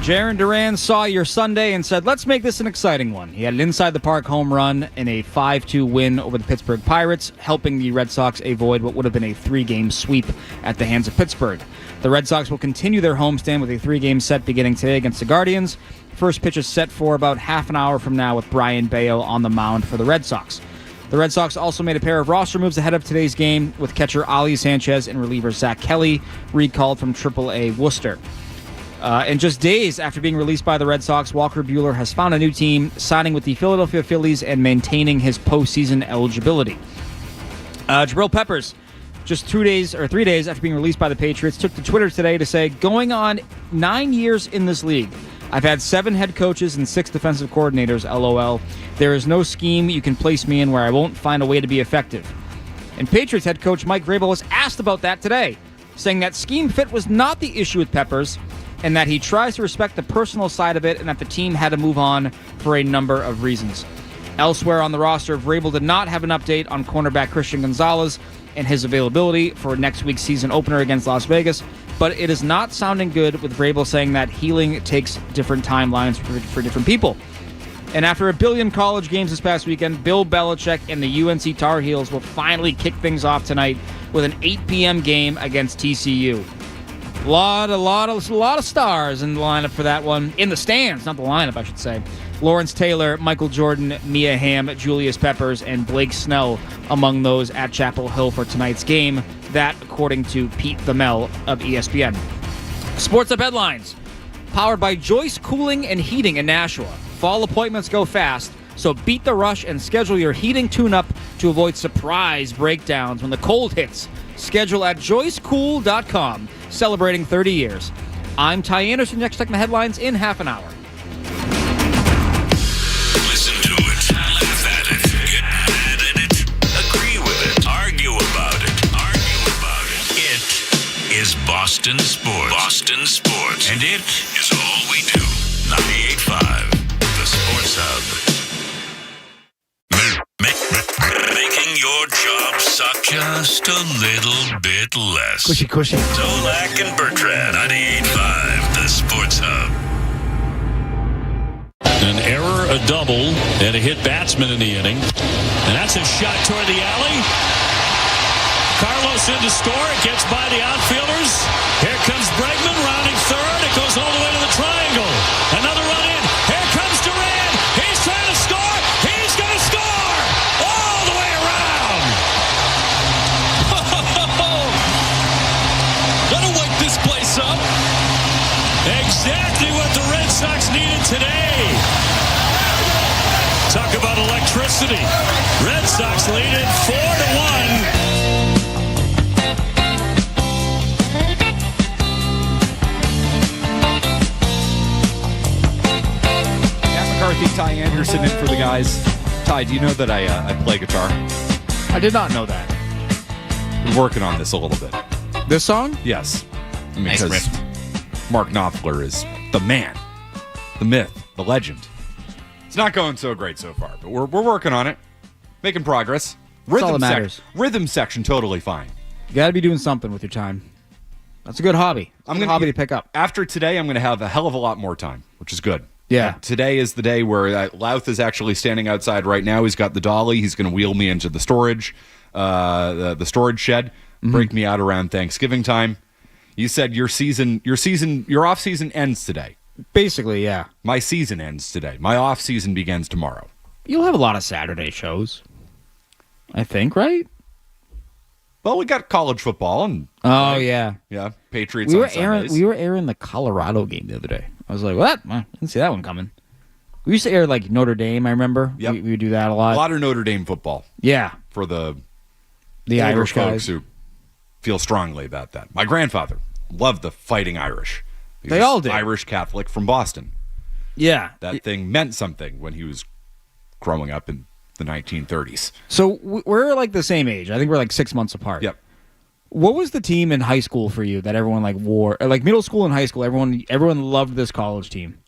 Jarren Duran saw your Sunday and said, let's make this an exciting one. He had an inside-the-park home run in a 5-2 win over the Pittsburgh Pirates, helping the Red Sox avoid what would have been a 3-game sweep at the hands of Pittsburgh. The Red Sox will continue their homestand with a 3-game set beginning today against the Guardians. First pitch is set for about half an hour from now with Brian Bayo on the mound for the Red Sox. The Red Sox also made a pair of roster moves ahead of today's game, with catcher Ali Sanchez and reliever Zach Kelly recalled from AAA Worcester. And just days after being released by the Red Sox, Walker Buehler has found a new team, signing with the Philadelphia Phillies and maintaining his postseason eligibility. Jabril Peppers, just 3 days after being released by the Patriots, took to Twitter today to say, going on 9 years in this league. I've had 7 head coaches and 6 defensive coordinators, LOL. There is no scheme you can place me in where I won't find a way to be effective. And Patriots head coach Mike Vrabel was asked about that today, saying that scheme fit was not the issue with Peppers, and that he tries to respect the personal side of it, and that the team had to move on for a number of reasons. Elsewhere on the roster, Vrabel did not have an update on cornerback Christian Gonzalez and his availability for next week's season opener against Las Vegas, but it is not sounding good, with Vrabel saying that healing takes different timelines for different people. And after a billion college games this past weekend, Bill Belichick and the UNC Tar Heels will finally kick things off tonight with an 8 p.m. game against TCU. A lot of stars in the lineup for that one. In the stands, not the lineup, I should say. Lawrence Taylor, Michael Jordan, Mia Hamm, Julius Peppers, and Blake Snell among those at Chapel Hill for tonight's game. That, according to Pete Thamel of ESPN. Sports Up headlines. Powered by Joyce Cooling and Heating in Nashua. Fall appointments go fast, so beat the rush and schedule your heating tune-up to avoid surprise breakdowns when the cold hits. Schedule at joycecool.com. Celebrating 30 years. I'm Ty Anderson. Next, check the headlines in half an hour. Listen to it. Laugh at it. Get mad at it. Agree with it. Argue about it. It is Boston Sports. Boston Sports. And it is all we do. 98.5. The Sports Hub. Making your job suck just a little bit less. Cushy. Zolak and Bertrand, 98.5, the Sports Hub. An error, a double, and a hit batsman in the inning. And that's a shot toward the alley. Carlos in to score. It gets by the outfielders. Here comes Bregman rounding third. It goes all the way to the triangle. Another run in. Here comes Duran. He's trying to score. He's going to score. All the way around. Gonna wake this place up. Exactly what the Red Sox needed today. Talk about electricity. Red Sox lead it 4-1. McCarthy, Ty Anderson in for the guys. Ty, do you know that I play guitar? I did not know that. Been working on this a little bit. This song? Yes. I mean, Nice because Mark Knopfler is the man, the myth, the legend. It's not going so great so far, but we're working on it, making progress. That's all that matters. Rhythm section, totally fine. You got to be doing something with your time. That's a good hobby. It's a hobby to pick up. After today, I'm going to have a hell of a lot more time, which is good. Yeah. Today is the day where Louth is actually standing outside right now. He's got the dolly. He's going to wheel me into the storage, the storage shed, break me out around Thanksgiving time. You said your off season ends today. Basically, yeah. My season ends today. My off season begins tomorrow. You'll have a lot of Saturday shows, I think, right? Well, we got college football and yeah, Patriots. We on were Sundays. airing the Colorado game the other day. I was like, what? I didn't see that one coming. We used to air like Notre Dame. I remember. Yep. We would do that a lot. A lot of Notre Dame football. Yeah, For the the older Irish folks guys. who feel strongly about that. My grandfather loved the Fighting Irish. He They was all did. Irish Catholic from Boston. Yeah. That thing meant something when he was growing up in the 1930s. So we're like the same age. I think we're like 6 months apart. Yep. What was the team in high school for you that everyone like wore? Or like middle school and high school, everyone loved this college team.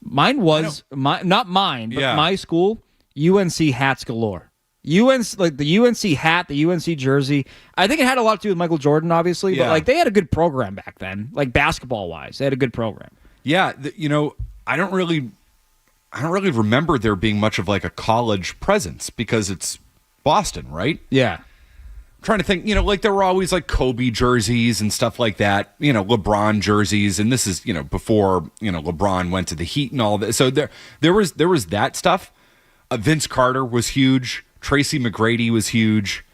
Mine was not mine, but Yeah. my school, UNC hats galore. UNC, like the UNC hat, the UNC jersey. I think it had a lot to do with Michael Jordan, obviously, but Yeah. like they had a good program back then, like basketball wise. They had a good program. Yeah, I don't really remember there being much of like a college presence because it's Boston, right? Yeah. Trying to think, like there were always like Kobe jerseys and stuff like that, LeBron jerseys, and this is, before, LeBron went to the Heat and all that. So there was that stuff. Vince Carter was huge. Tracy McGrady was huge.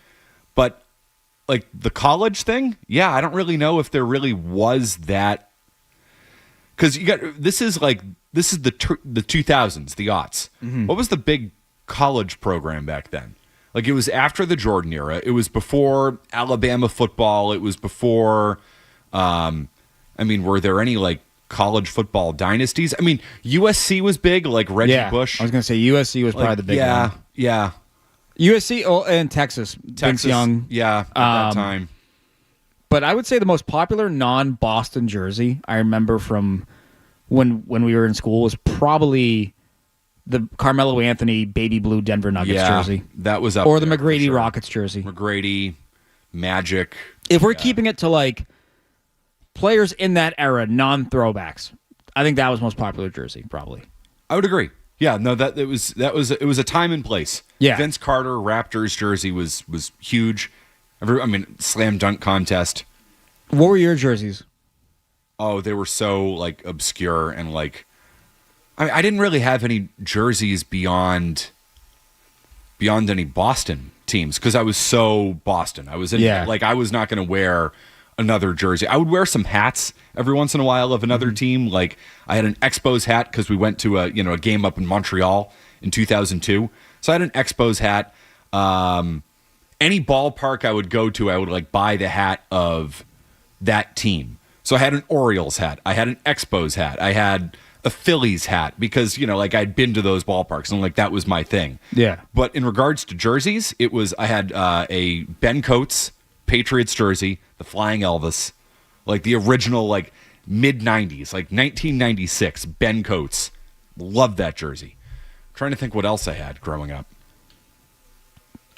But like the college thing, yeah, I don't really know if there really was that. Because this is the 2000s, the aughts. Mm-hmm. What was the big college program back then? Like it was after the Jordan era. It was before Alabama football. It was before, were there any like college football dynasties? I mean, USC was big, like Reggie Bush. I was going to say USC was probably the big one. Yeah. USC and Texas. Vince Young. Yeah, at that time. But I would say the most popular non-Boston jersey I remember from when we were in school was probably the Carmelo Anthony baby blue Denver Nuggets jersey. That was up or the there, McGrady sure. Rockets jersey. McGrady, Magic. If we're keeping it to like players in that era, non-throwbacks, I think that was most popular jersey probably. I would agree. Yeah, no, it was a time and place. Yeah. Vince Carter Raptors jersey was huge. Slam dunk contest. What were your jerseys? Oh, they were so like obscure and like I didn't really have any jerseys beyond any Boston teams because I was so Boston. I was I was not going to wear another jersey. I would wear some hats every once in a while of another team. Like I had an Expos hat because we went to a game up in Montreal in 2002. So I had an Expos hat. Any ballpark I would go to, I would like buy the hat of that team. So I had an Orioles hat. I had an Expos hat. I had a Phillies hat because, I'd been to those ballparks and like that was my thing. Yeah. But in regards to jerseys, I had a Ben Coates Patriots jersey, the Flying Elvis, like the original like mid 90s, like 1996 Ben Coates. Loved that jersey. I'm trying to think what else I had growing up.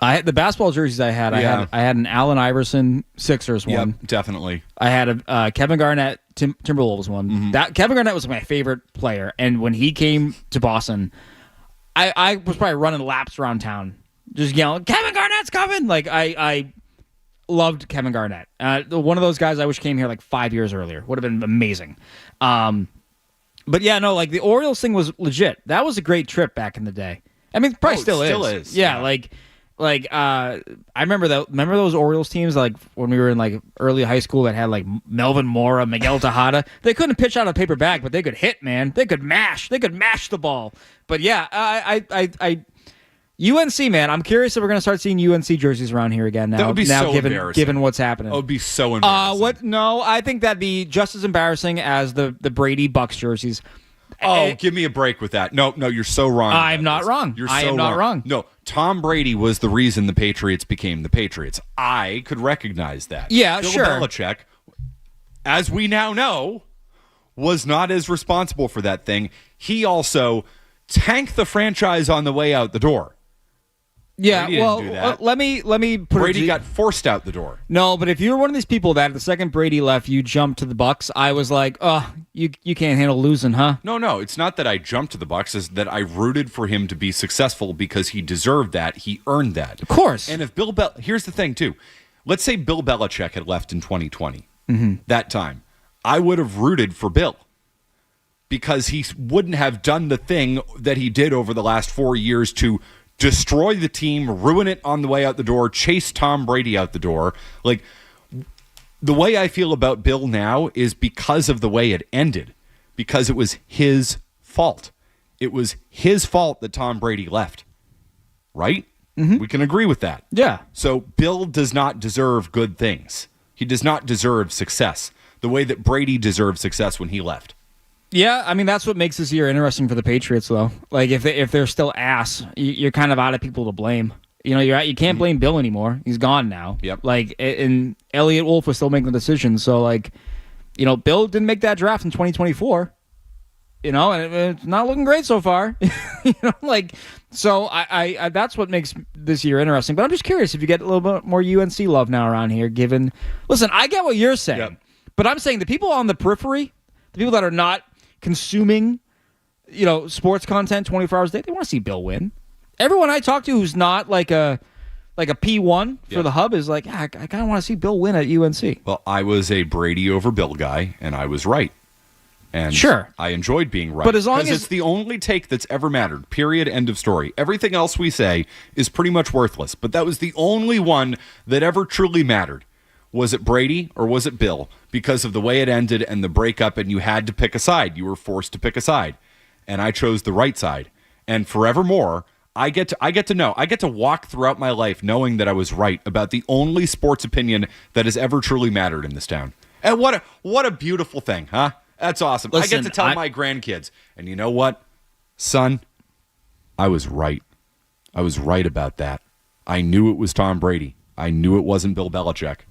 I had the basketball jerseys I had. Yeah. I had an Allen Iverson Sixers one. Yep, definitely. I had a Kevin Garnett Timberwolves one. Mm-hmm. That Kevin Garnett was my favorite player, and when he came to Boston, I was probably running laps around town, just yelling, "Kevin Garnett's coming!" Like I loved Kevin Garnett. One of those guys I wish came here like 5 years earlier. Would have been amazing. But yeah, no, like the Orioles thing was legit. That was a great trip back in the day. I mean, it probably still is. Yeah, like I remember that. Remember those Orioles teams like when we were in like early high school that had like Melvin Mora, Miguel Tejada. They couldn't pitch out a paper bag, but they could hit, man. They could mash the ball. But yeah, I UNC, man. I'm curious if we're gonna start seeing UNC jerseys around here again now. That would be so given what's happening. That would be so embarrassing. What? No, I think that'd be just as embarrassing as the Brady Bucks jerseys. Oh, give me a break with that. No, you're so wrong. I'm not wrong. You're so I am not wrong. No, Tom Brady was the reason the Patriots became the Patriots. I could recognize that. Yeah, Bill sure. Belichick, as we now know, was not as responsible for that thing. He also tanked the franchise on the way out the door. Yeah, Brady didn't do that. let me put Brady got forced out the door. No, but if you were one of these people that the second Brady left, you jumped to the Bucks, I was like, oh, you can't handle losing, huh? No, it's not that I jumped to the Bucks. It's that I rooted for him to be successful because he deserved that. He earned that. Of course. And if here's the thing too. Let's say Bill Belichick had left in 2020. That time, I would have rooted for Bill because he wouldn't have done the thing that he did over the last 4 years to destroy the team, ruin it on the way out the door, chase Tom Brady out the door. Like, the way I feel about Bill now is because of the way it ended, because it was his fault. It was his fault that Tom Brady left. Right? Mm-hmm. We can agree with that. Yeah. So Bill does not deserve good things. He does not deserve success the way that Brady deserved success when he left. Yeah, I mean, that's what makes this year interesting for the Patriots, though. Like, if they're still ass, you're kind of out of people to blame. You know, you can't blame Bill anymore. He's gone now. Yep. Like, and Elliott Wolf was still making the decisions. So, like, you know, Bill didn't make that draft in 2024. and it's not looking great so far. So I that's what makes this year interesting. But I'm just curious if you get a little bit more UNC love now around here. Listen, I get what you're saying, but I'm saying the people on the periphery, the people that are not consuming, sports content 24 hours a day, they want to see Bill win. Everyone I talk to who's not like a P1 for the hub is like, I kind of want to see Bill win at UNC. Well, I was a Brady over Bill guy, and I was right. And sure, I enjoyed being right. But as long as it's the only take that's ever mattered, period, end of story. Everything else we say is pretty much worthless. But that was the only one that ever truly mattered. Was it Brady or was it Bill? Because of the way it ended and the breakup, and you had to pick a side. You were forced to pick a side. And I chose the right side. And forevermore, I get to walk throughout my life knowing that I was right about the only sports opinion that has ever truly mattered in this town. And what a beautiful thing, huh? That's awesome. Listen, I get to tell my grandkids. And you know what, son? I was right. I was right about that. I knew it was Tom Brady. I knew it wasn't Bill Belichick.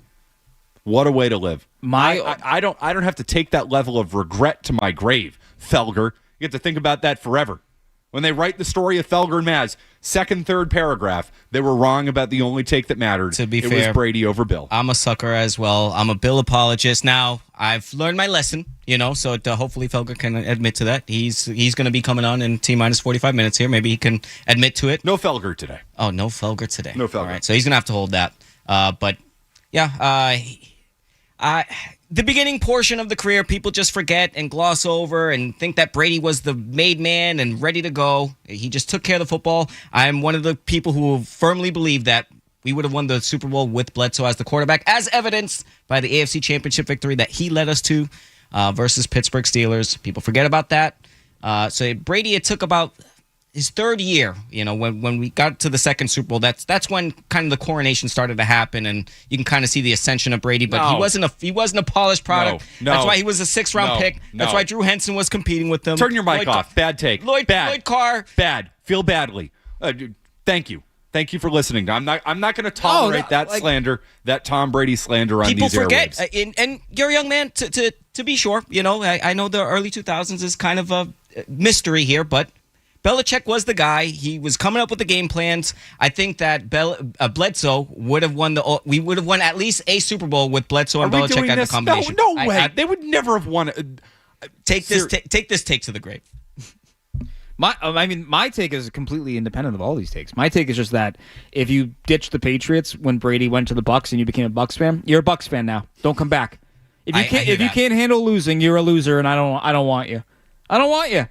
What a way to live. I don't have to take that level of regret to my grave, Felger. You have to think about that forever. When they write the story of Felger and Maz, second, third paragraph, they were wrong about the only take that mattered. To be it fair, was Brady over Bill. I'm a sucker as well. I'm a Bill apologist. Now, I've learned my lesson, so hopefully Felger can admit to that. He's going to be coming on in T-minus 45 minutes here. Maybe he can admit to it. No Felger today. Oh, no Felger today. No Felger. All right, so he's going to have to hold that. But, yeah, the beginning portion of the career, people just forget and gloss over and think that Brady was the made man and ready to go. He just took care of the football. I'm one of the people who firmly believe that we would have won the Super Bowl with Bledsoe as the quarterback, as evidenced by the AFC Championship victory that he led us to versus Pittsburgh Steelers. People forget about that. So Brady, it took about his third year, when we got to the second Super Bowl, that's when kind of the coronation started to happen, and you can kind of see the ascension of Brady. But he wasn't a polished product. No. That's why he was a 6th-round pick. That's why Drew Henson was competing with them. Turn your mic off. Bad take. Lloyd Carr. Bad. Feel badly. Thank you. Thank you for listening. I'm not going to tolerate that slander, that Tom Brady slander on people these forget, airwaves. And you're a young man to be sure. I know the early 2000s is kind of a mystery here, but Belichick was the guy. He was coming up with the game plans. I think that Bledsoe would have won we would have won at least a Super Bowl with Bledsoe and Belichick at the combination. No way. They would never have won. Take this take to the grave. My take is completely independent of all these takes. My take is just that if you ditched the Patriots when Brady went to the Bucs and you became a Bucs fan, you're a Bucs fan now. Don't come back. If you can't handle losing, you're a loser, and I don't want you. I don't want you.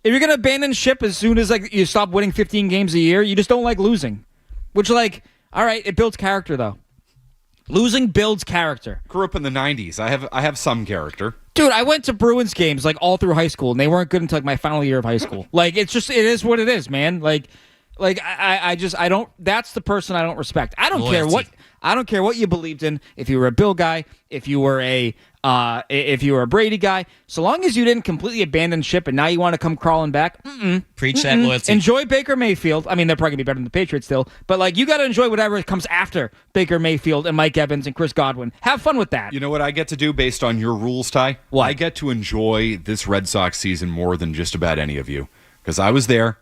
If you're gonna abandon ship as soon as you stop winning 15 games a year, you just don't like losing. Which all right, it builds character though. Losing builds character. Grew up in the 90s. I have some character. Dude, I went to Bruins games all through high school, and they weren't good until my final year of high school. It is what it is, man. I don't. That's the person I don't respect. I don't care what you believed in. If you were a Bill guy, if you were a Brady guy, so long as you didn't completely abandon ship and now you want to come crawling back, preach that loyalty. Enjoy Baker Mayfield. I mean, they're probably gonna be better than the Patriots still, but you got to enjoy whatever comes after Baker Mayfield and Mike Evans and Chris Godwin. Have fun with that. You know what I get to do based on your rules, Ty? What? I get to enjoy this Red Sox season more than just about any of you because I was there.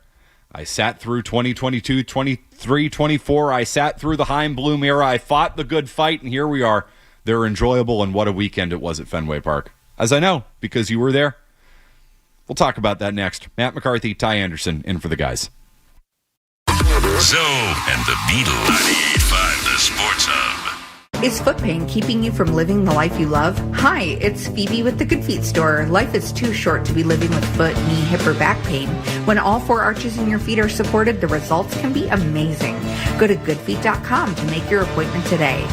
I sat through 2022, 23, 24. I sat through the Heim Bloom era. I fought the good fight, and here we are. They're enjoyable, and what a weekend it was at Fenway Park. As I know, because you were there. We'll talk about that next. Matt McCarthy, Ty Anderson, in for the guys. Zoe and the Beatles. 98.5 The Sports Hub. Is foot pain keeping you from living the life you love? Hi, it's Phoebe with the Good Feet store. Life is too short to be living with foot, knee, hip, or back pain. When all 4 arches in your feet are supported, the results can be amazing. Go to goodfeet.com to make your appointment today.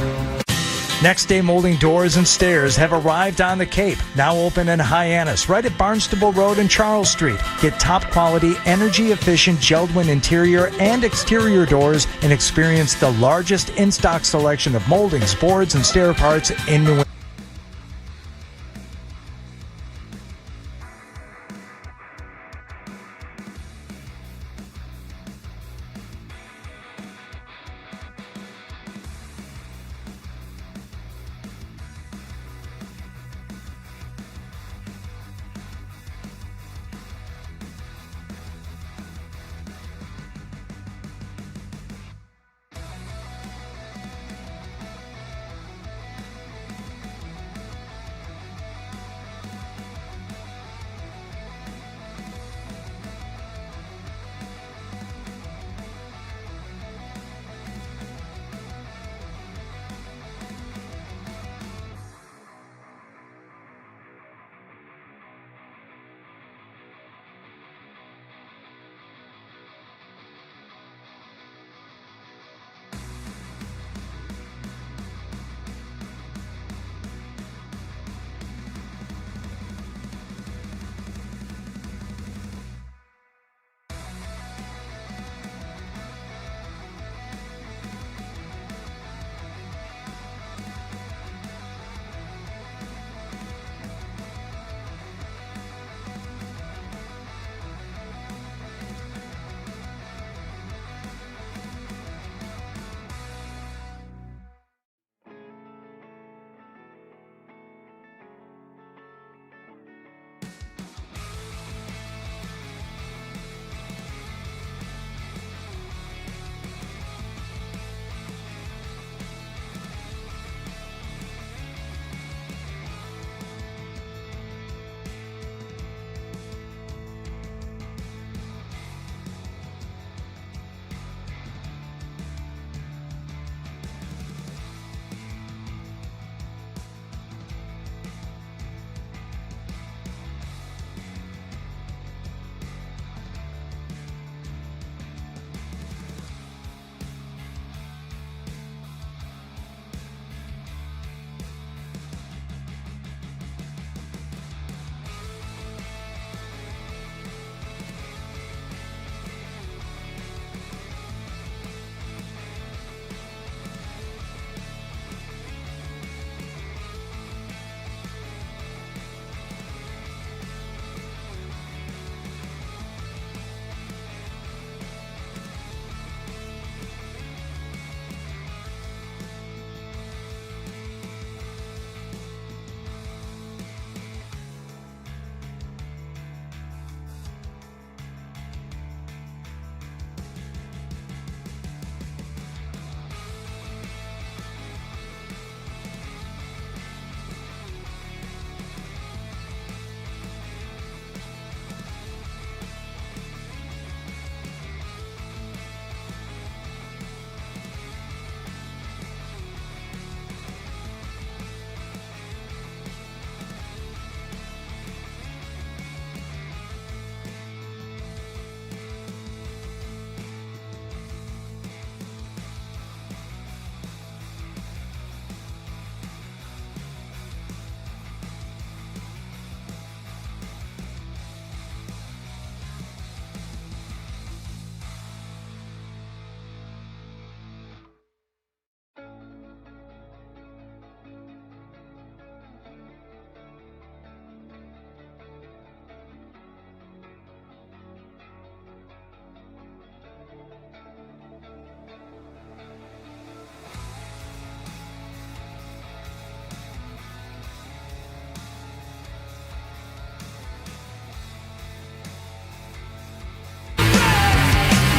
Next Day Molding Doors and Stairs have arrived on the Cape, now open in Hyannis, right at Barnstable Road and Charles Street. Get top quality, energy efficient Geldwin interior and exterior doors and experience the largest in-stock selection of moldings, boards, and stair parts in New England.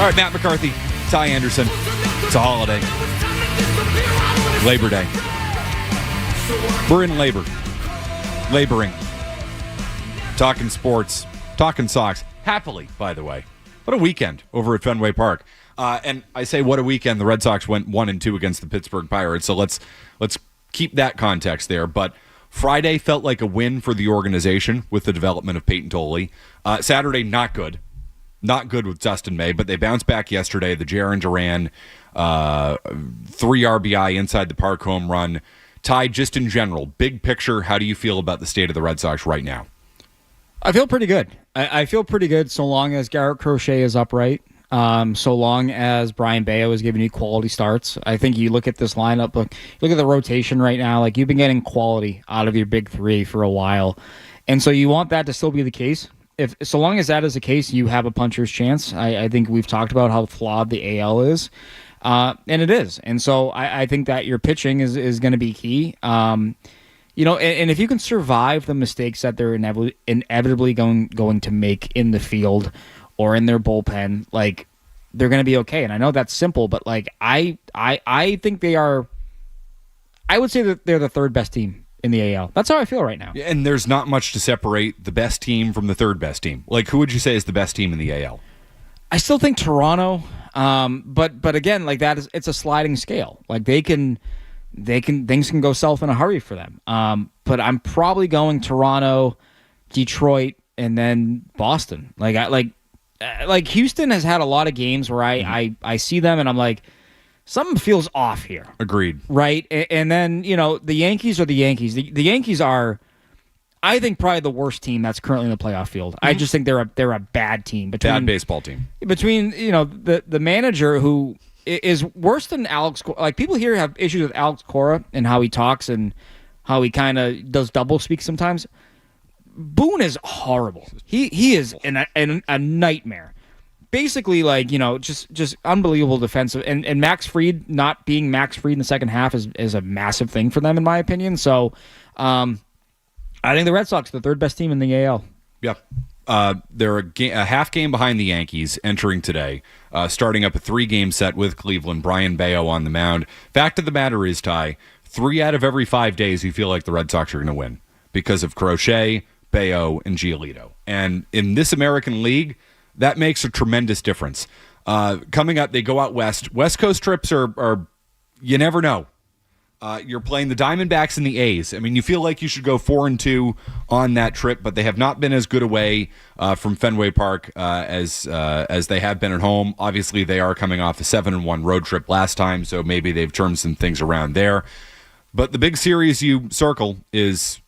All right, Matt McCarthy, Ty Anderson. It's a holiday. Labor Day. We're in labor. Laboring. Talking sports. Talking Sox. Happily, by the way. What a weekend over at Fenway Park. And I say what a weekend. The Red Sox went 1-2 against the Pittsburgh Pirates. So let's keep that context there. But Friday felt like a win for the organization with the development of Peyton Tolley. Saturday, not good. Not good with Dustin May, but they bounced back yesterday. The Jaron Duran 3 RBI inside the park home run. Ty, just in general, big picture, how do you feel about the state of the Red Sox right now? I feel pretty good. I feel pretty good so long as Garrett Crochet is upright, so long as Brian Bayo is giving you quality starts. I think you look at this lineup, look at the rotation right now. Like, you've been getting quality out of your big three for a while, and so you want that to still be the case. So long as that is the case, you have a puncher's chance. I think we've talked about how flawed the AL is, and it is. And so I think that your pitching is going to be key. And if you can survive the mistakes that they're inevitably going to make in the field or in their bullpen, like, they're going to be okay. And I know that's simple, but like I think they are. I would say that they're the third best team in the AL. That's how I feel right now. And there's not much to separate the best team from the third best team. Like, who would you say is the best team in the AL? I still think Toronto, but again, like, it's a sliding scale. Like, things can go south in a hurry for them. But I'm probably going Toronto, Detroit, and then Boston. Like Houston has had a lot of games where I see them and I'm like, something feels off here. Agreed. Right? And then, the Yankees are the Yankees. The Yankees are, I think, probably the worst team that's currently in the playoff field. I just think they're a bad team. Bad baseball team. Between, the manager who is worse than Alex. Like, people here have issues with Alex Cora and how he talks and how he kind of does double speak sometimes. Boone is horrible. He is a nightmare. Basically, like, just unbelievable defensive. And Max Fried not being Max Fried in the second half is a massive thing for them, in my opinion. So, I think the Red Sox are the third best team in the AL. Yeah. They're a half game behind the Yankees entering today, starting up a 3-game set with Cleveland. Brian Bayo on the mound. Fact of the matter is, Ty, 3 out of every 5 days you feel like the Red Sox are going to win because of Crochet, Bayo, and Giolito. And in this American League, that makes a tremendous difference. Coming up, they go out west. West Coast trips are you never know. You're playing the Diamondbacks and the A's. I mean, you feel like you should go 4-2 on that trip, but they have not been as good away from Fenway Park as they have been at home. Obviously, they are coming off a 7-1 road trip last time, so maybe they've turned some things around there. But the big series you circle is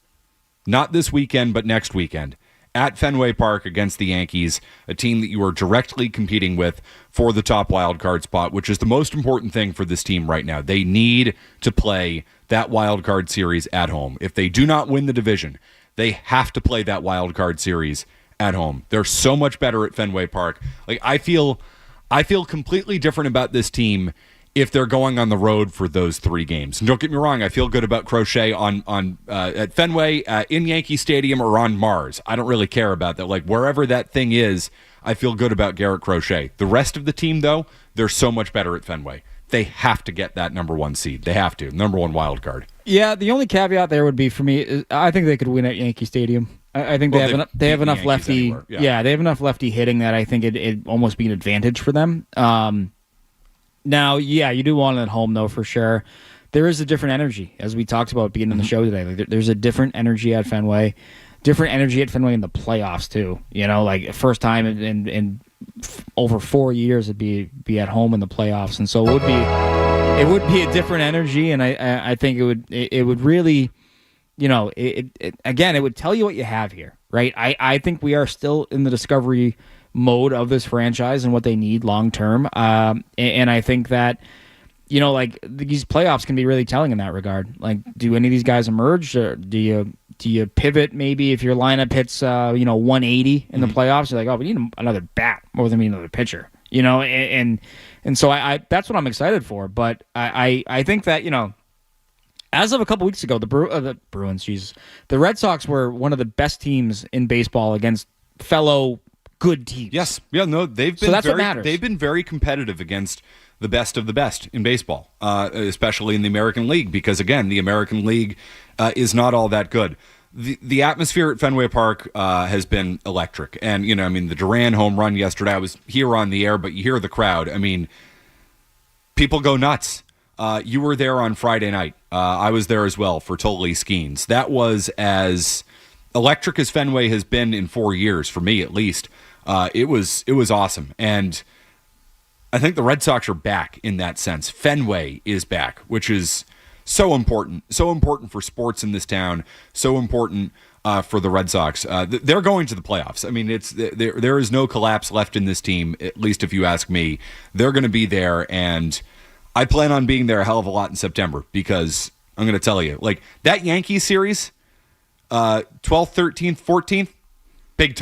not this weekend, but next weekend at Fenway Park against the Yankees, a team that you are directly competing with for the top wild card spot, which is the most important thing for this team right now. They need to play that wild card series at home. If they do not win the division, they have to play that wild card series at home. They're so much better at Fenway Park. Like, I feel completely different about this team if they're going on the road for those 3 games. And don't get me wrong, I feel good about Crochet on at Fenway, in Yankee Stadium, or on Mars. I don't really care about that. Like, wherever that thing is, I feel good about Garrett Crochet. The rest of the team, though, they're so much better at Fenway. They have to get that number 1 seed. They have to. Number 1 wild card. Yeah, the only caveat there would be, for me, is I think they could win at Yankee Stadium. I think they have enough lefty. Yeah, they have enough lefty hitting that I think it'd almost be an advantage for them. Now, yeah, you do want it at home, though, for sure. There is a different energy, as we talked about being on the show today. Like, there's a different energy at Fenway. Different energy at Fenway in the playoffs, too. Like, first time in over 4 years it'd be at home in the playoffs. And so it would be a different energy, and I think it would really, again, it would tell you what you have here, right? I think we are still in the discovery mode of this franchise and what they need long term. And I think that, like, these playoffs can be really telling in that regard. Like, do any of these guys emerge, or do you pivot maybe if your lineup hits 180 in the playoffs? You're like, oh, we need another bat more than we need another pitcher. And so I that's what I'm excited for. But I think that, as of a couple weeks ago, the Bruins, the Red Sox were one of the best teams in baseball against fellow good teams. Yes. Yeah, no, they've been So that's what matters. They've been very competitive against the best of the best in baseball, especially in the American League, because again, the American League is not all that good. The atmosphere at Fenway Park has been electric. And, the Duran home run yesterday, I was here on the air, but you hear the crowd. I mean, people go nuts. You were there on Friday night. I was there as well for Totally Skeens. That was as electric as Fenway has been in 4 years, for me at least. It was awesome. And I think the Red Sox are back in that sense. Fenway is back, which is so important for sports in this town, so important for the Red Sox. They're going to the playoffs. I mean, there is no collapse left in this team, at least if you ask me. They're going to be there, and I plan on being there a hell of a lot in September, because I'm going to tell you, like, that Yankees series, 12th, 13th, 14th, big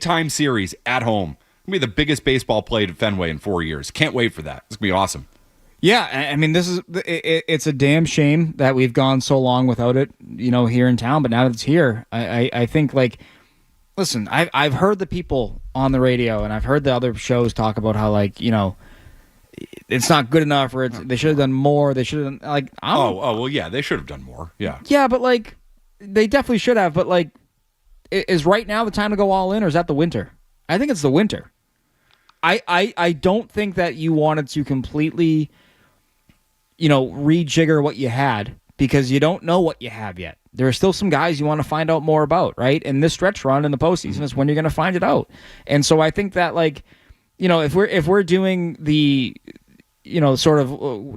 time series at home. It's going to be the biggest baseball played at Fenway in 4 years. Can't wait for that. It's going to be awesome. Yeah, I mean, it's a damn shame that we've gone so long without it, here in town. But now that it's here, I think, like, listen, I've heard the people on the radio and I've heard the other shows talk about how, like, it's not good enough, or they should have done more. They should have done, like, well, yeah, they should have done more. Yeah, but like, they definitely should have. But like, is right now the time to go all in, or is that the winter? I think it's the winter. I don't think that you wanted to completely, rejigger what you had, because you don't know what you have yet. There are still some guys you want to find out more about, right? And this stretch run in the postseason is when you're going to find it out. And so I think that, like, if we're doing the, sort of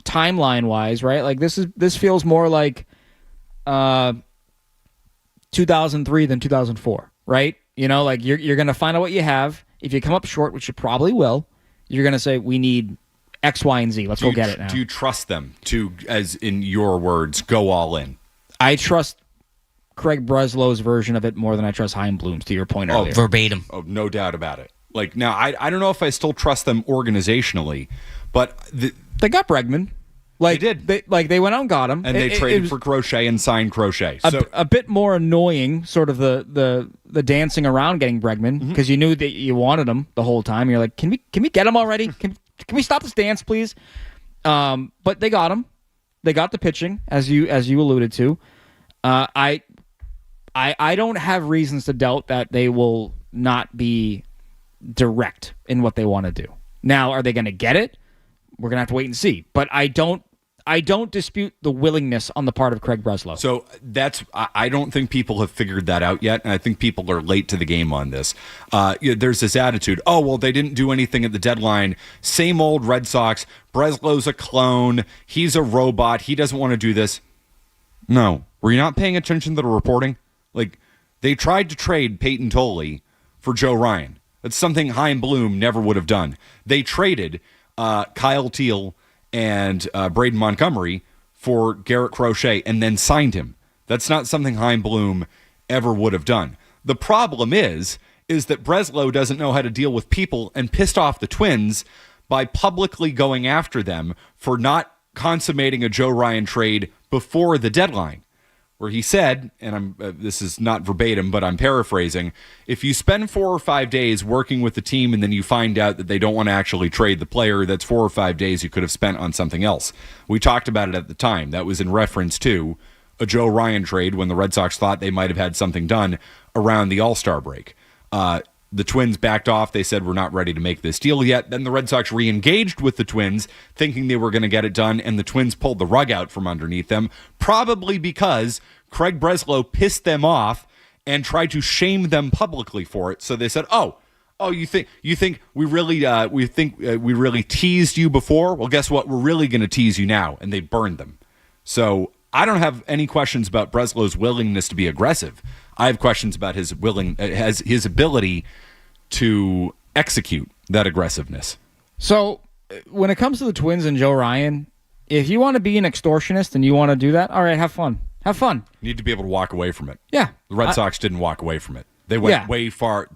timeline wise, right? Like, this feels more like 2003 than 2004, right? Like, you're going to find out what you have. If you come up short, which you probably will, you're going to say, we need X, Y, and Z. Let's go get it now. Do you trust them to, as in your words, go all in? I trust Craig Breslow's version of it more than I trust Chaim Bloom's, to your point earlier. Verbatim. Oh, no doubt about it. Like, now, I don't know if I still trust them organizationally, but they got Bregman. Like, they did. They went out and got him. And they traded for Crochet and signed Crochet. So a bit more annoying, sort of the dancing around getting Bregman, because you knew that you wanted him the whole time. You're like, can we get him already? Can we stop this dance, please? But they got him. They got the pitching, as you alluded to. I don't have reasons to doubt that they will not be direct in what they want to do. Now, are they going to get it? We're going to have to wait and see. But I don't dispute the willingness on the part of Craig Breslow. So I don't think people have figured that out yet, and I think people are late to the game on this. There's this attitude, oh, well, they didn't do anything at the deadline. Same old Red Sox. Breslow's a clone. He's a robot. He doesn't want to do this. No. Were you not paying attention to the reporting? Like, they tried to trade Peyton Tolley for Joe Ryan. That's something Chaim Bloom never would have done. They traded Kyle Teal and Braden Montgomery for Garrett Crochet and then signed him. That's not something Chaim Bloom ever would have done. The problem is that Breslow doesn't know how to deal with people and pissed off the Twins by publicly going after them for not consummating a Joe Ryan trade before the deadline, where he said, and this is not verbatim, but I'm paraphrasing, if you spend 4 or 5 days working with the team and then you find out that they don't want to actually trade the player, that's 4 or 5 days you could have spent on something else. We talked about it at the time. That was in reference to a Joe Ryan trade when the Red Sox thought they might have had something done around the All-Star break. The Twins backed off. They said, we're not ready to make this deal yet. Then the Red Sox re-engaged with the Twins, thinking they were going to get it done, and the Twins pulled the rug out from underneath them, probably because Craig Breslow pissed them off and tried to shame them publicly for it. So they said, oh, you think we really teased you before? Well, guess what? We're really going to tease you now. And they burned them. So I don't have any questions about Breslow's willingness to be aggressive. I have questions about his ability to execute that aggressiveness. So when it comes to the Twins and Joe Ryan, if you want to be an extortionist and you want to do that, all right, have fun. Have fun. You need to be able to walk away from it. Yeah. The Red Sox didn't walk away from it. They went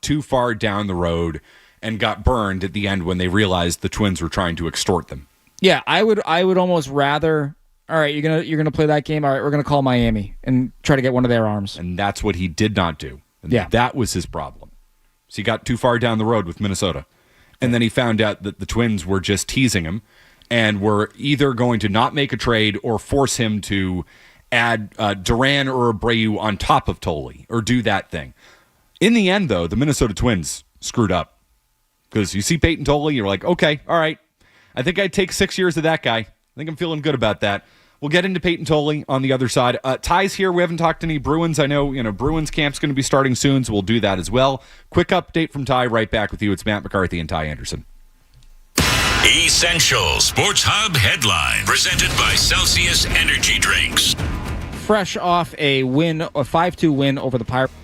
too far down the road and got burned at the end when they realized the Twins were trying to extort them. Yeah, I would almost rather, all right, you're gonna play that game. All right, we're gonna call Miami and try to get one of their arms. And that's what he did not do. And yeah, that was his problem. So he got too far down the road with Minnesota. And then he found out that the Twins were just teasing him and were either going to not make a trade or force him to add Duran or Abreu on top of Tolle or do that thing. In the end, though, the Minnesota Twins screwed up. Because you see Peyton Tolle, you're like, okay, all right. I think I'd take 6 years of that guy. I think I'm feeling good about that. We'll get into Peyton Tolle on the other side. Ty's here. We haven't talked to any Bruins. I know, Bruins camp's going to be starting soon, so we'll do that as well. Quick update from Ty. Right back with you. It's Matt McCarthy and Ty Anderson. Essential Sports Hub headline presented by Celsius Energy Drinks. Fresh off a 5-2 win over the Pirates.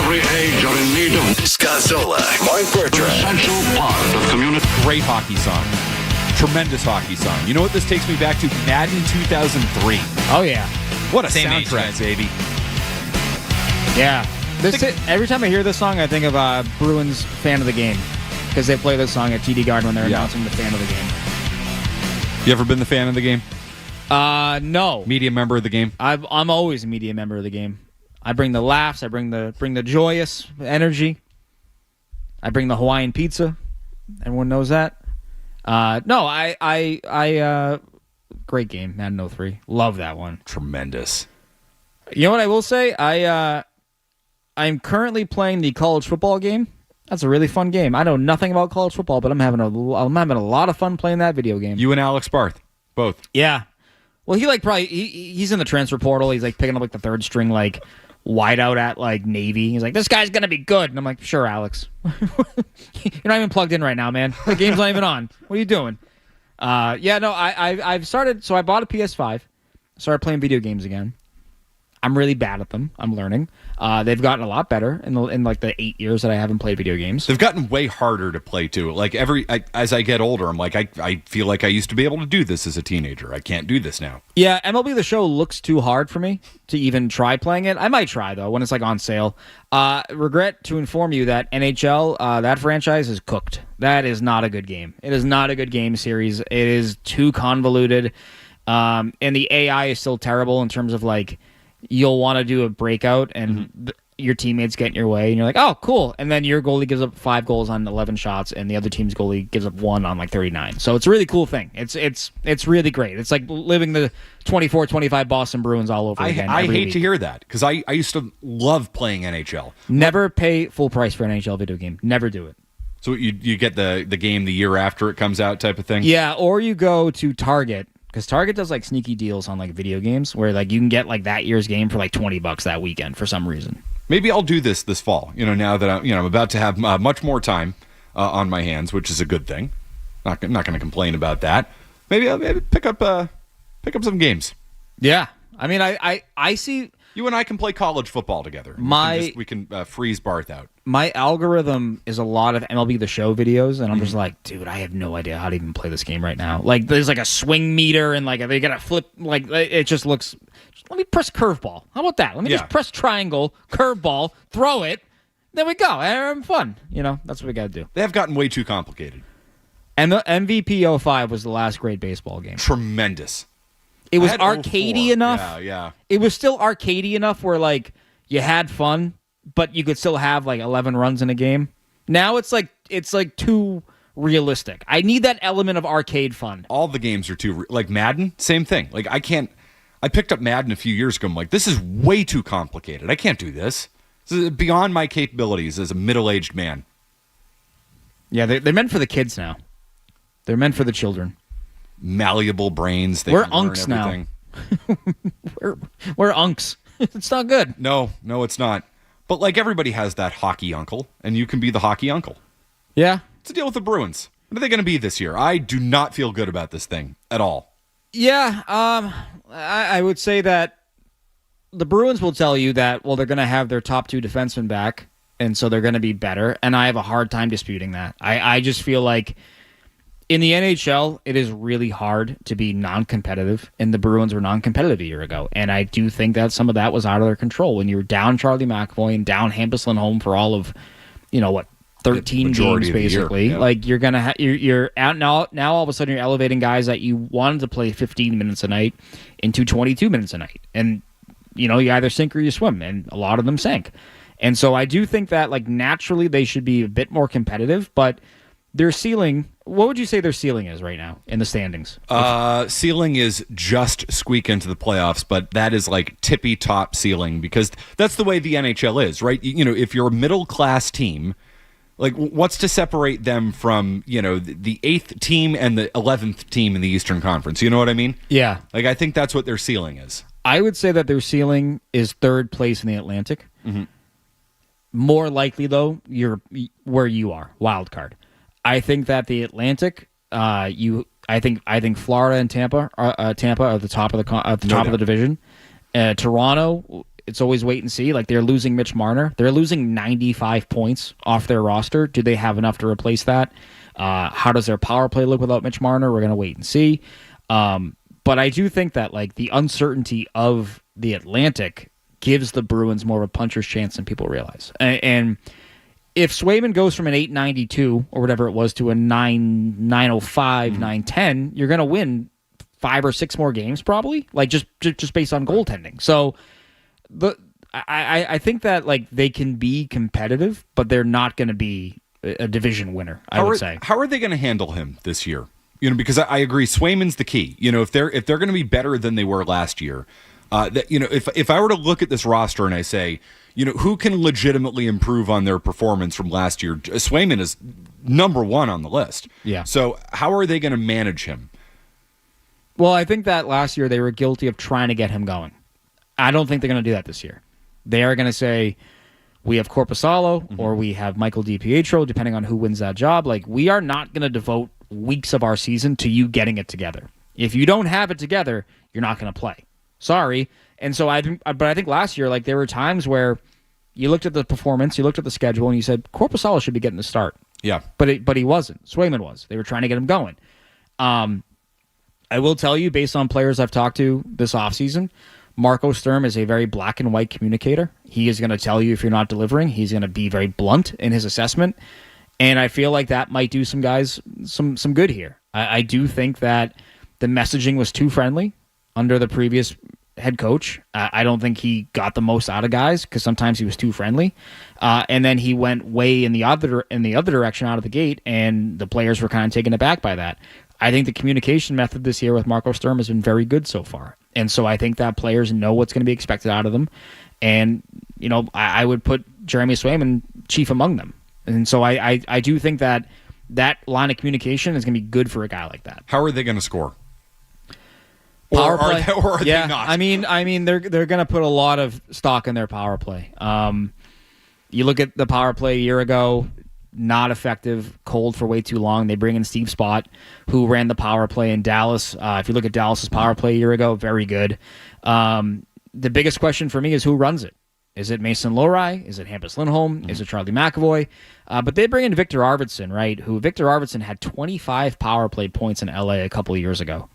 every age are in need of Scott Zolak, Mark an Bertrand. essential part of community. Great hockey song. Tremendous hockey song. You know what this takes me back to? Madden 2003. Oh, yeah. What a Same age, soundtrack, guys. baby. Yeah. Every time I hear this song, I think of Bruins Fan of the Game. Because they play this song at TD Garden when they're announcing the Fan of the Game. You ever been the fan of the game? No. Media member of the game? I'm always a media member of the game. I bring the laughs. I bring the joyous energy. I bring the Hawaiian pizza. Everyone knows that. Great game, Madden 03. Love that one. Tremendous. You know what I will say? I'm currently playing the college football game. That's a really fun game. I know nothing about college football, but I'm having a lot of fun playing that video game. You and Alex Barth, both. Yeah. Well, he's in the transfer portal. He's like picking up like the third string like wideout at like Navy. He's like, this guy's gonna be good, and I'm like, sure, Alex. You're not even plugged in right now, man. The game's not even on. What are you doing? I've started. So I bought a PS5. Started playing video games again. I'm really bad at them. I'm learning. They've gotten a lot better in like the 8 years that I haven't played video games. They've gotten way harder to play too. Like as I get older, I'm like I feel like I used to be able to do this as a teenager. I can't do this now. Yeah, MLB The Show looks too hard for me to even try playing it. I might try though when it's like on sale. Regret to inform you that NHL that franchise is cooked. That is not a good game. It is not a good game series. It is too convoluted, and the AI is still terrible in terms of like. You'll want to do a breakout and your teammates get in your way and you're like, oh, cool. And then your goalie gives up 5 goals on 11 shots and the other team's goalie gives up 1 on like 39. So it's a really cool thing. It's really great. It's like living the 24-25 Boston Bruins all over again. I hate week. to hear that because I used to love playing NHL. Never pay full price for an NHL video game. Never do it. So you get the game the year after it comes out type of thing? Yeah, or you go to Target. Because Target does like sneaky deals on like video games where like you can get like that year's game for like $20 that weekend for some reason. Maybe I'll do this fall. Now that I'm about to have much more time on my hands, which is a good thing. Not going to complain about that. Maybe I'll pick up some games. Yeah, I mean I see. You and I can play college football together. We can freeze Barth out. My algorithm is a lot of MLB The Show videos, and I'm just like, dude, I have no idea how to even play this game right now. Like, there's like a swing meter, and like they gotta flip. Like, it just looks. Let me press curveball. How about that? Let me just press triangle, curveball, throw it. There we go. I'm fun. That's what we gotta do. They have gotten way too complicated. And the MVP 05 was the last great baseball game. Tremendous. It was arcadey enough. Yeah. It was still arcadey enough where like you had fun, but you could still have like 11 runs in a game. Now it's like too realistic. I need that element of arcade fun. All the games are too like Madden. Same thing. Like I picked up Madden a few years ago. I'm like, this is way too complicated. I can't do this. This is beyond my capabilities as a middle-aged man. Yeah, they're meant for the kids now. They're meant for the children. Malleable brains. We're unks now. We're unks. It's not good. No, it's not. But like everybody has that hockey uncle, and you can be the hockey uncle. Yeah. What's the deal with the Bruins? What are they going to be this year? I do not feel good about this thing at all. Yeah, I would say that the Bruins will tell you that, well, they're going to have their top 2 defensemen back, and so they're going to be better, and I have a hard time disputing that. I just feel like in the NHL, it is really hard to be non-competitive, and the Bruins were non-competitive a year ago. And I do think that some of that was out of their control. When you were down Charlie McAvoy and down Hampus Lindholm for all of, 13 games basically. Yeah. Like you're gonna you're out now. Now all of a sudden you're elevating guys that you wanted to play 15 minutes a night into 22 minutes a night, and you either sink or you swim, and a lot of them sank. And so I do think that like naturally they should be a bit more competitive, but their ceiling. What would you say their ceiling is right now in the standings? Ceiling is just squeak into the playoffs, but that is like tippy top ceiling because that's the way the NHL is, right? If you're a middle class team, like what's to separate them from the 8th team and the 11th team in the Eastern Conference? You know what I mean? Yeah. Like I think that's what their ceiling is. I would say that their ceiling is 3rd place in the Atlantic. Mm-hmm. More likely though, you're where you are, wild card. I think that the Atlantic, I think Florida and Tampa are the top of the top of the division. Toronto it's always wait and see. Like, they're losing Mitch Marner. They're losing 95 points off their roster. Do they have enough to replace that? How does their power play look without Mitch Marner? We're going to wait and see. But I do think that, like, the uncertainty of the Atlantic gives the Bruins more of a puncher's chance than people realize. And if Swayman goes from an 892 or whatever it was to a 905, 910, you're going to win 5 or 6 more games probably, like just based on goaltending. So I think that, like, they can be competitive, but they're not going to be a division winner, I would say. How are they going to handle him this year? Because I agree, Swayman's the key. If they're going to be better than they were last year, if I were to look at this roster and I say, who can legitimately improve on their performance from last year, Swayman is number one on the list. Yeah. So how are they going to manage him? Well, I think that last year they were guilty of trying to get him going. I don't think they're going to do that this year. They are going to say, we have Korpisalo or we have Michael DiPietro, depending on who wins that job. Like, we are not going to devote weeks of our season to you getting it together. If you don't have it together, you're not going to play. Sorry. And so I think last year, like, there were times where you looked at the performance, you looked at the schedule, and you said, Korpisalo should be getting the start. Yeah. But he wasn't. Swayman was. They were trying to get him going. I will tell you, based on players I've talked to this offseason, Marco Sturm is a very black and white communicator. He is going to tell you if you're not delivering. He's going to be very blunt in his assessment. And I feel like that might do some guys some good here. I do think that the messaging was too friendly under the previous head coach. I don't think he got the most out of guys because sometimes he was too friendly. And then he went way in the other direction out of the gate, and the players were kind of taken aback by that. I think the communication method this year with Marco Sturm has been very good so far. And so I think that players know what's going to be expected out of them. And, I would put Jeremy Swayman chief among them. And so I do think that line of communication is going to be good for a guy like that. How are they going to score? Power play? Or are they not? I mean, they're going to put a lot of stock in their power play. You look at the power play a year ago, not effective, cold for way too long. They bring in Steve Spott, who ran the power play in Dallas. If you look at Dallas's power play a year ago, very good. The biggest question for me is who runs it. Is it Mason Lohrei? Is it Hampus Lindholm? Is it Charlie McAvoy? But they bring in Victor Arvidsson, right? Victor Arvidsson had 25 power play points in LA a couple of years ago.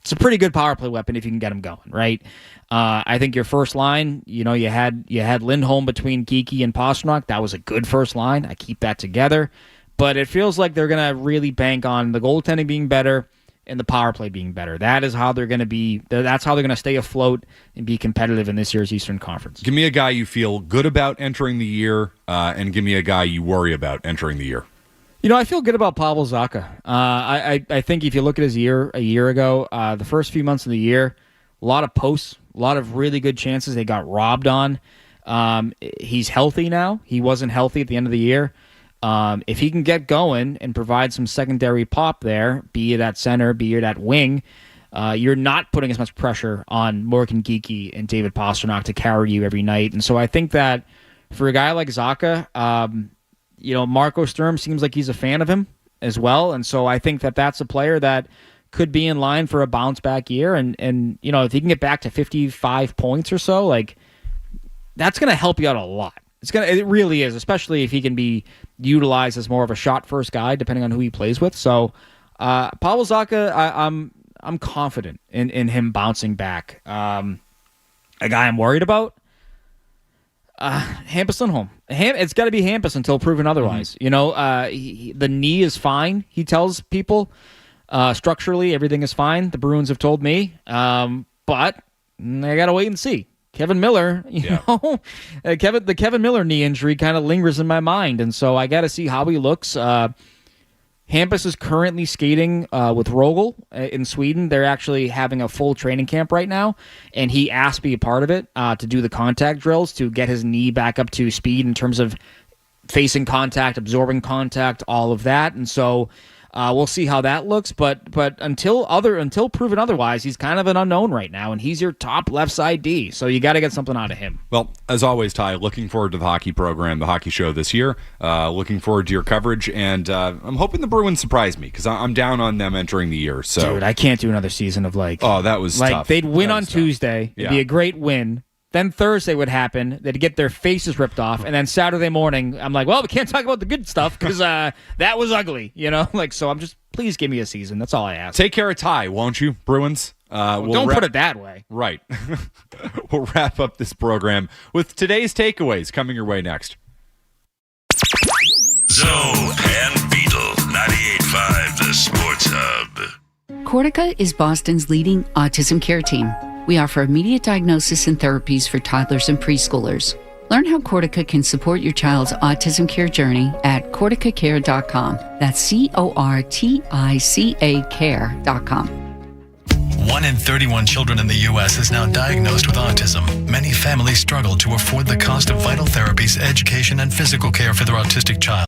It's a pretty good power play weapon if you can get him going, right? I think your first line, you had Lindholm between Geekie and Pastrnak. That was a good first line. I keep that together. But it feels like they're going to really bank on the goaltending being better and the power play being better. That is how they're going to be. That's how they're going to stay afloat and be competitive in this year's Eastern Conference. Give me a guy you feel good about entering the year, and give me a guy you worry about entering the year. I feel good about Pavel Zacha. I think if you look at his year a year ago, the first few months of the year, a lot of posts, a lot of really good chances they got robbed on. He's healthy now. He wasn't healthy at the end of the year. If he can get going and provide some secondary pop there, be it at center, be it at wing, you're not putting as much pressure on Morgan Geekie and David Pastrnak to carry you every night. And so I think that for a guy like Zacha, Marco Sturm seems like he's a fan of him as well. And so I think that that's a player that could be in line for a bounce back year. And if he can get back to 55 points or so, like, that's going to help you out a lot. It really is, especially if he can be utilized as more of a shot first guy, depending on who he plays with. So Pavel Zacha, I'm confident in him bouncing back. A guy I'm worried about, Hampus Lindholm. It's got to be Hampus until proven otherwise. Mm-hmm. The knee is fine. He tells people structurally everything is fine. The Bruins have told me, but I got to wait and see. Kevin Miller, the Kevin Miller knee injury kind of lingers in my mind, and so I got to see how he looks. Hampus is currently skating with Rogel in Sweden. They're actually having a full training camp right now, and he asked to be a part of it to do the contact drills to get his knee back up to speed in terms of facing contact, absorbing contact, all of that. And so we'll see how that looks. But until proven otherwise, he's kind of an unknown right now, and he's your top left side D. So you got to get something out of him. Well, as always, Ty, looking forward to the hockey program, the hockey show this year. Looking forward to your coverage, and I'm hoping the Bruins surprise me because I'm down on them entering the year. So, dude, I can't do another season of that was tough. They'd win on Tuesday. It'd be a great win. Then Thursday would happen. They'd get their faces ripped off. And then Saturday morning, I'm like, well, we can't talk about the good stuff because that was ugly. So I'm just, please give me a season. That's all I ask. Take care of Ty, won't you, Bruins? Don't put it that way. Right. We'll wrap up this program with today's takeaways coming your way next. Zoe and Beetle, 98.5 The Sports Hub. Cortica is Boston's leading autism care team. We offer immediate diagnosis and therapies for toddlers and preschoolers. Learn how Cortica can support your child's autism care journey at corticacare.com. That's CORTICA care.com. 1 in 31 children in the U.S. is now diagnosed with autism. Many families struggle to afford the cost of vital therapies, education, and physical care for their autistic child.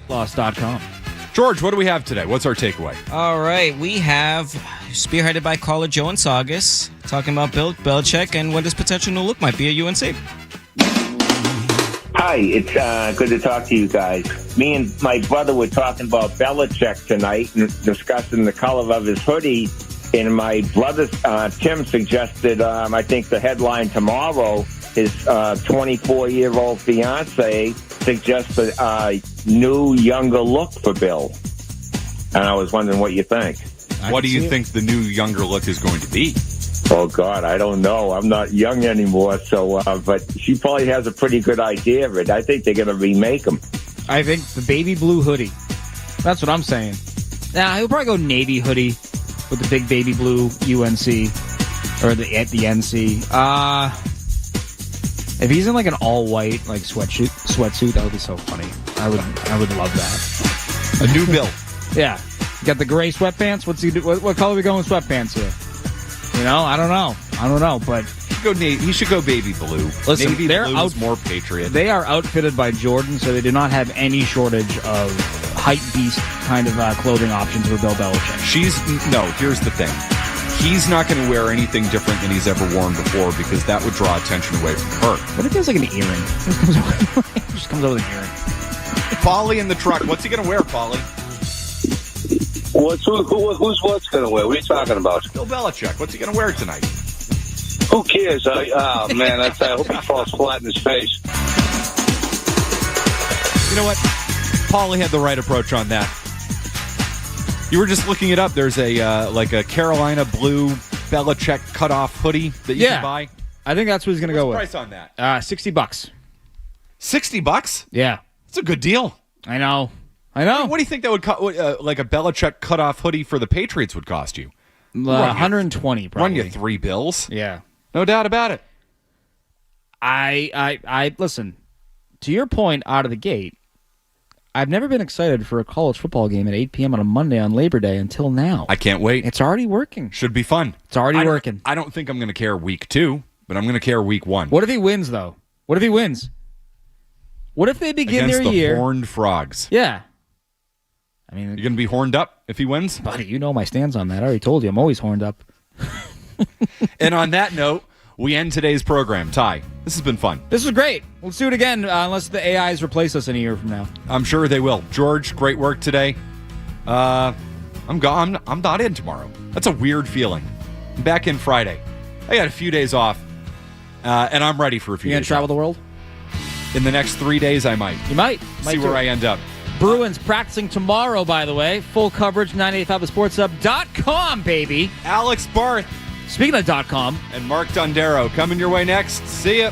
Lost.com. George, what do we have today? What's our takeaway? All right, we have, spearheaded by caller Joe and Saugus, talking about Bill Belichick and what his potential new look might be at UNC. Hi, it's good to talk to you guys. Me and my brother were talking about Belichick tonight and discussing the color of his hoodie. And my brother, Tim, suggested, I think the headline tomorrow, his 24-year-old fiance suggests a new, younger look for Bill. And I was wondering what you think. What do you think the new, younger look is going to be? Oh, God, I don't know. I'm not young anymore, so but she probably has a pretty good idea of it. I think they're going to remake him. I think the baby blue hoodie. That's what I'm saying. Nah, he'll probably go navy hoodie with the big baby blue UNC or the NC. If he's in like an all white like sweatsuit, that would be so funny. I would love that. A new Bill. Yeah, you got the gray sweatpants. What's he do? What color are we going with sweatpants here? You know, I don't know, but He should go baby blue. Listen, navy they're blue is more patriot. They are outfitted by Jordan, so they do not have any shortage of hype beast kind of clothing options for Bill Belichick. Here's the thing. He's not going to wear anything different than he's ever worn before because that would draw attention away from her. What if he has like an earring? Just comes out with an earring. Polly in the truck. What's he going to wear, Polly? Who's going to wear? What are you talking about? Bill Belichick. What's he going to wear tonight? Who cares? Oh, man, I hope he falls flat in his face. You know what? Paulie had the right approach on that. You were just looking it up. There's a like a Carolina blue Belichick cutoff hoodie that you can buy. I think that's what he's going to go with. What's the price on that? $60. $60? Yeah. That's a good deal. I know. What do you think that would like a Belichick cutoff hoodie for the Patriots would cost you? 120 probably. Run you $3. Yeah. No doubt about it. I listen, to your point out of the gate, I've never been excited for a college football game at 8 p.m. on a Monday on Labor Day until now. I can't wait. It's already working. Should be fun. It's already working. I don't think I'm going to care week 2, but I'm going to care week 1. What if he wins, though? What if he wins? What if they begin against their the year? Horned Frogs. Yeah. I mean, you're going to be horned up if he wins? Buddy, you know my stance on that. I already told you. I'm always horned up. And on that note, we end today's program. Ty, this has been fun. This was great. Let's do it again, unless the AIs replace us in a year from now. I'm sure they will. George, great work today. I'm gone. I'm not in tomorrow. That's a weird feeling. I'm back in Friday. I got a few days off, and I'm ready for a few days. You gonna travel the world? In the next 3 days, I might. You might. See where I end up. Bruins practicing tomorrow, by the way. Full coverage, 985thesportshub.com, baby. Alex Barth. Speaking of .com. And Mark Dondero coming your way next. See ya.